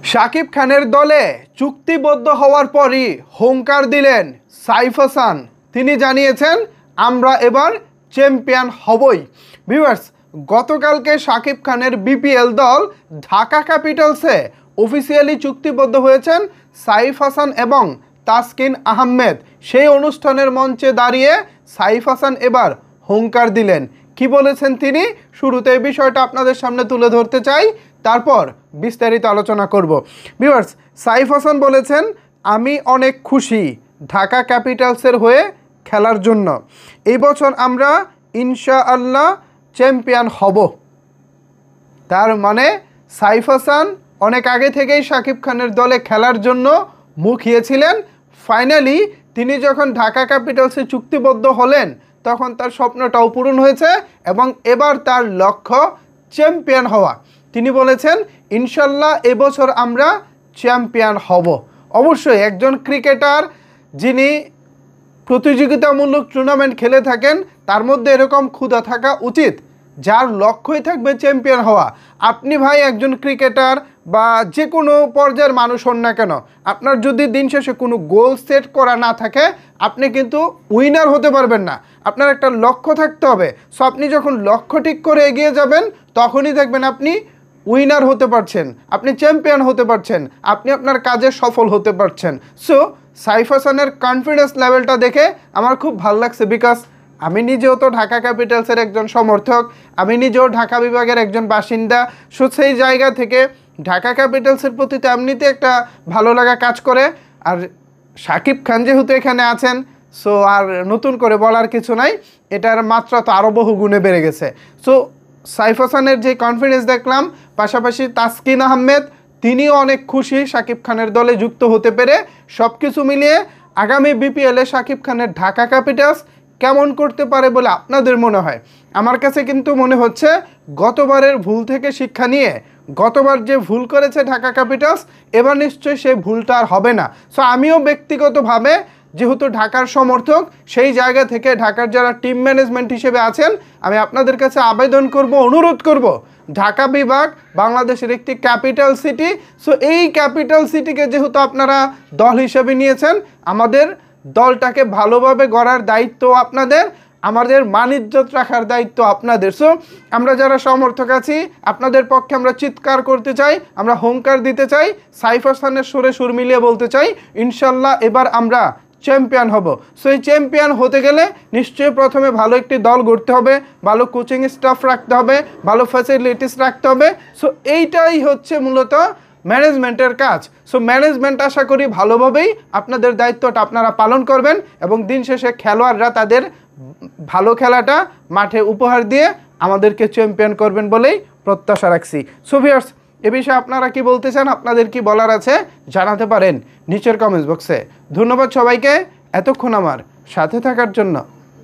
শাকিব খানের দলে চুক্তিবদ্ধ হওয়ার পরই হুঙ্কার দিলেন সাইফ হাসান। তিনি জানিয়েছেন আমরা এবার চ্যাম্পিয়ন হবই। ভিউয়ার্স, গতকালকে শাকিব খানের বিপিএল দল ঢাকা ক্যাপিটালসে অফিসিয়ালি চুক্তিবদ্ধ হয়েছেন সাইফ হাসান এবং তাসকিন আহমেদ। সেই অনুষ্ঠানের মঞ্চে দাঁড়িয়ে সাইফ হাসান এবার হুঙ্কার দিলেন। কি বলেছেন তিনি? শুরুতে এই বিষয়টা আপনাদের সামনে তুলে ধরতে চাই, তারপর বিস্তারিত আলোচনা করব। ভিউয়ার্স, সাইফ হাসান বলেছেন আমি অনেক খুশি ঢাকা ক্যাপিটালসের হয়ে খেলার জন্য। এই বছর আমরা ইনশাআল্লাহ চ্যাম্পিয়ন হব। তার মানে সাইফ হাসান অনেক আগে থেকেই শাকিব খানের দলে খেলার জন্য মুখিয়েছিলেন। ফাইনালি তিনি যখন ঢাকা ক্যাপিটালসে চুক্তিবদ্ধ হলেন তখন তার স্বপ্নটাও পূরণ হয়েছে এবং এবার তার লক্ষ্য চ্যাম্পিয়ন হওয়া। তিনি বলেছেন ইনশাল্লাহ এবছর আমরা চ্যাম্পিয়ন হব। অবশ্যই একজন ক্রিকেটার যিনি প্রতিযোগিতামূলক টুর্নামেন্ট খেলে থাকেন তার মধ্যে এরকম ক্ষুধা থাকা উচিত, যার লক্ষ্যই থাকবে চ্যাম্পিয়ন হওয়া। আপনি ভাই একজন ক্রিকেটার বা যে কোনো পর্যায়ের মানুষ হন না কেন, আপনার যদি দিন শেষে কোনো গোল সেট করা না থাকে আপনি কিন্তু উইনার হতে পারবেন না। আপনার একটা লক্ষ্য থাকতে হবে। সো আপনি যখন লক্ষ্য ঠিক করে এগিয়ে যাবেন তখনই দেখবেন আপনি উইনার হতে পারছেন, আপনি চ্যাম্পিয়ন হতে পারছেন, আপনি আপনার কাজে সফল হতে পারছেন। সো সাইফ হাসানের কনফিডেন্স লেভেলটা দেখে আমার খুব ভালো লাগছে, বিকজ আমি নিজেও তো ঢাকা ক্যাপিটালসের একজন সমর্থক, আমি নিজেও ঢাকা বিভাগের একজন বাসিন্দা। সো সেই জায়গা থেকে ঢাকা ক্যাপিটালসের প্রতি তো এমনিতে একটা ভালো লাগা কাজ করে। আর শাকিব খান যেহেতু এখানে আছেন, সো আর নতুন করে বলার কিছু নাই, এটার মাত্রা তো আরও বহু গুণে বেড়ে গেছে। সো সাইফ হাসানের যে কনফিডেন্স দেখলাম, পাশাপাশি তাসকিন আহমেদ তিনিও অনেক খুশি শাকিব খানের দলে যুক্ত হতে পেরে। সব কিছু মিলিয়ে আগামী বিপিএলে শাকিব খানের ঢাকা ক্যাপিটালস কেমন করতে পারে বলে আপনাদের মনে হয়? আমার কাছে কিন্তু মনে হচ্ছে গতবারের ভুল থেকে শিক্ষা নিয়ে, গতবার যে ভুল করেছে ঢাকা ক্যাপিটালস এবার নিশ্চয়ই সেই ভুলটা আর হবে না। সো আমিও ব্যক্তিগতভাবে যেহেতু ঢাকার সমর্থক, সেই জায়গা থেকে ঢাকার যারা টিম ম্যানেজমেন্ট হিসেবে আছেন আমি আপনাদের কাছে আবেদন করব, অনুরোধ করব, ঢাকা বিভাগ বাংলাদেশের একটি ক্যাপিটাল সিটি। সো এই ক্যাপিটাল সিটিকে যেহেতু আপনারা দল হিসেবে নিয়েছেন, আমাদের দলটাকে ভালোভাবে গড়ার দায়িত্ব আপনাদের, আমাদের মান-ইজ্জত রাখার দায়িত্ব আপনাদের। সো আমরা যারা সমর্থক আছি আপনাদের পক্ষে আমরা চিৎকার করতে চাই, আমরা হুঙ্কার দিতে চাই, সাইফ হাসানের সুরে সুর মিলিয়ে বলতে চাই ইনশাল্লাহ এবার আমরা চ্যাম্পিয়ন হব। সো এই চ্যাম্পিয়ন হতে গেলে নিশ্চয়ই প্রথমে ভালো একটি দল গড়তে হবে, ভালো কোচিং স্টাফ রাখতে হবে, ভালো ফ্যাসিলিটিস রাখতে হবে। সো এইটাই হচ্ছে মূলত ম্যানেজমেন্টের কাজ। সো ম্যানেজমেন্ট আশা করি ভালোভাবেই আপনাদের দায়িত্বটা আপনারা পালন করবেন এবং দিন শেষে খেলোয়াড়রা তাদের ভালো খেলাটা মাঠে উপহার দিয়ে আমাদেরকে চ্যাম্পিয়ন করবেন বলেই প্রত্যাশা রাখছি। সো ভিউয়ার্স, এ বিষয়ে আপনারা কি বলতে চান, আপনাদের কি বলার আছে জানাতে পারেন নিচের কমেন্টস বক্সে। ধন্যবাদ সবাইকে এতক্ষণ আমার সাথে থাকার জন্য।